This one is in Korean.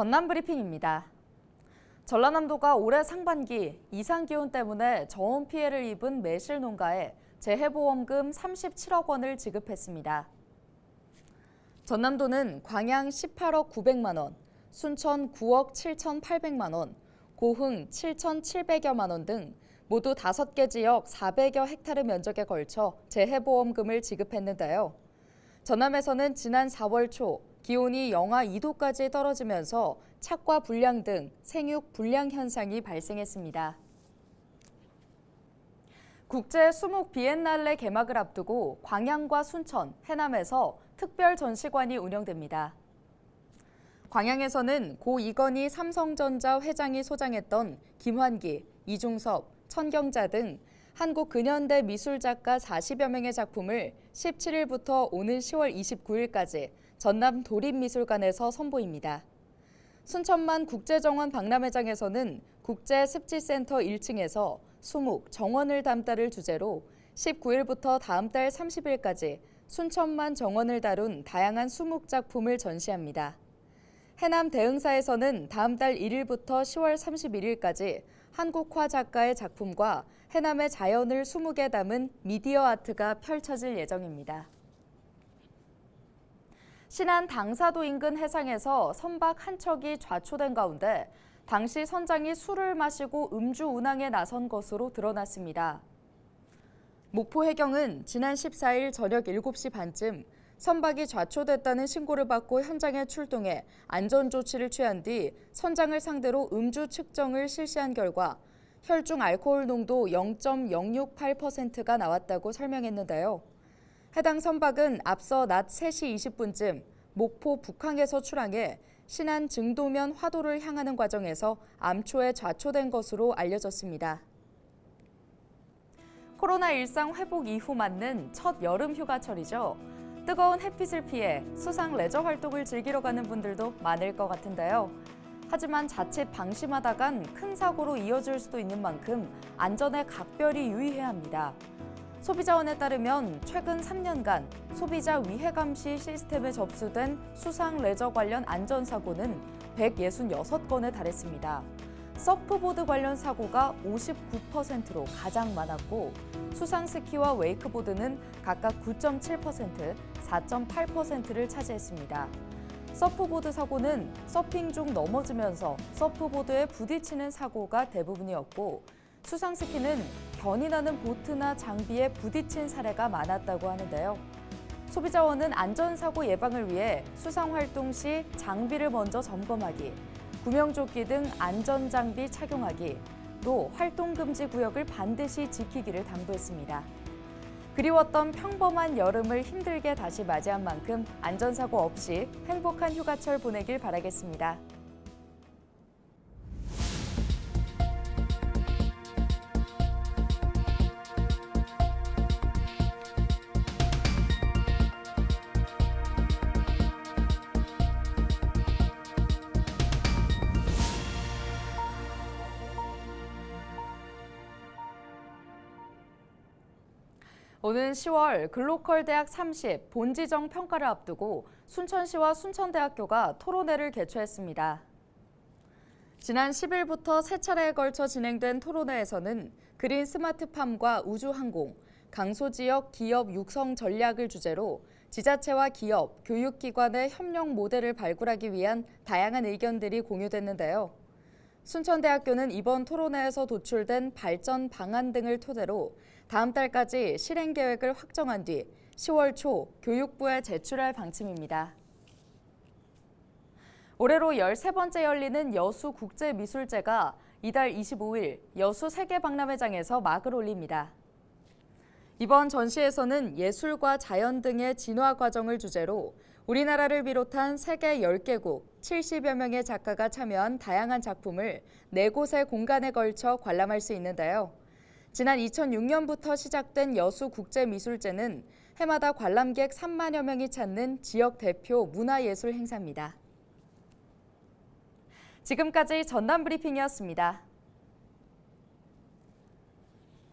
전남 브리핑입니다. 전라남도가 올해 상반기 이상기온 때문에 저온 피해를 입은 매실 농가에 재해보험금 37억 원을 지급했습니다. 전남도는 광양 18억 900만 원, 순천 9억 7,800만 원, 고흥 7,700여만 원 등 모두 5개 지역 400여 헥타르 면적에 걸쳐 재해보험금을 지급했는데요. 전남에서는 지난 4월 초 기온이 영하 2도까지 떨어지면서 착과 불량 등 생육 불량 현상이 발생했습니다. 국제 수목 비엔날레 개막을 앞두고 광양과 순천, 해남에서 특별 전시관이 운영됩니다. 광양에서는 고 이건희 삼성전자 회장이 소장했던 김환기, 이중섭, 천경자 등 한국 근현대 미술작가 40여 명의 작품을 17일부터 오는 10월 29일까지 전남 도립미술관에서 선보입니다. 순천만 국제정원 박람회장에서는 국제습지센터 1층에서 수목, 정원을 담다를 주제로 19일부터 다음 달 30일까지 순천만 정원을 다룬 다양한 수목 작품을 전시합니다. 해남 대흥사에서는 다음 달 1일부터 10월 31일까지 한국화 작가의 작품과 해남의 자연을 수목에 담은 미디어 아트가 펼쳐질 예정입니다. 신안 당사도 인근 해상에서 선박 한 척이 좌초된 가운데 당시 선장이 술을 마시고 음주 운항에 나선 것으로 드러났습니다. 목포 해경은 지난 14일 저녁 7시 반쯤 선박이 좌초됐다는 신고를 받고 현장에 출동해 안전조치를 취한 뒤 선장을 상대로 음주 측정을 실시한 결과 혈중 알코올 농도 0.068%가 나왔다고 설명했는데요. 해당 선박은 앞서 낮 3시 20분쯤 목포 북항에서 출항해 신안 증도면 화도를 향하는 과정에서 암초에 좌초된 것으로 알려졌습니다. 코로나 일상 회복 이후 맞는 첫 여름 휴가철이죠. 뜨거운 햇빛을 피해 수상 레저 활동을 즐기러 가는 분들도 많을 것 같은데요. 하지만 자칫 방심하다간 큰 사고로 이어질 수도 있는 만큼 안전에 각별히 유의해야 합니다. 소비자원에 따르면 최근 3년간 소비자 위해 감시 시스템에 접수된 수상 레저 관련 안전사고는 166건에 달했습니다. 서프보드 관련 사고가 59%로 가장 많았고 수상 스키와 웨이크보드는 각각 9.7%, 4.8%를 차지했습니다. 서프보드 사고는 서핑 중 넘어지면서 서프보드에 부딪히는 사고가 대부분이었고 수상 스키는 견인하는 보트나 장비에 부딪힌 사례가 많았다고 하는데요. 소비자원은 안전사고 예방을 위해 수상 활동 시 장비를 먼저 점검하기, 구명조끼 등 안전장비 착용하기, 또 활동금지 구역을 반드시 지키기를 당부했습니다. 그리웠던 평범한 여름을 힘들게 다시 맞이한 만큼 안전사고 없이 행복한 휴가철 보내길 바라겠습니다. 오는 10월 글로컬 대학 30 본지정 평가를 앞두고 순천시와 순천대학교가 토론회를 개최했습니다. 지난 10일부터 3차례에 걸쳐 진행된 토론회에서는 그린 스마트팜과 우주항공, 강소지역 기업 육성 전략을 주제로 지자체와 기업, 교육기관의 협력 모델을 발굴하기 위한 다양한 의견들이 공유됐는데요. 순천대학교는 이번 토론회에서 도출된 발전 방안 등을 토대로 다음 달까지 실행 계획을 확정한 뒤 10월 초 교육부에 제출할 방침입니다. 올해로 13번째 열리는 여수국제미술제가 이달 25일 여수 세계박람회장에서 막을 올립니다. 이번 전시에서는 예술과 자연 등의 진화 과정을 주제로 우리나라를 비롯한 세계 10개국 70여 명의 작가가 참여한 다양한 작품을 4곳의 공간에 걸쳐 관람할 수 있는데요. 지난 2006년부터 시작된 여수국제미술제는 해마다 관람객 3만여 명이 찾는 지역 대표 문화예술 행사입니다. 지금까지 전남 브리핑이었습니다.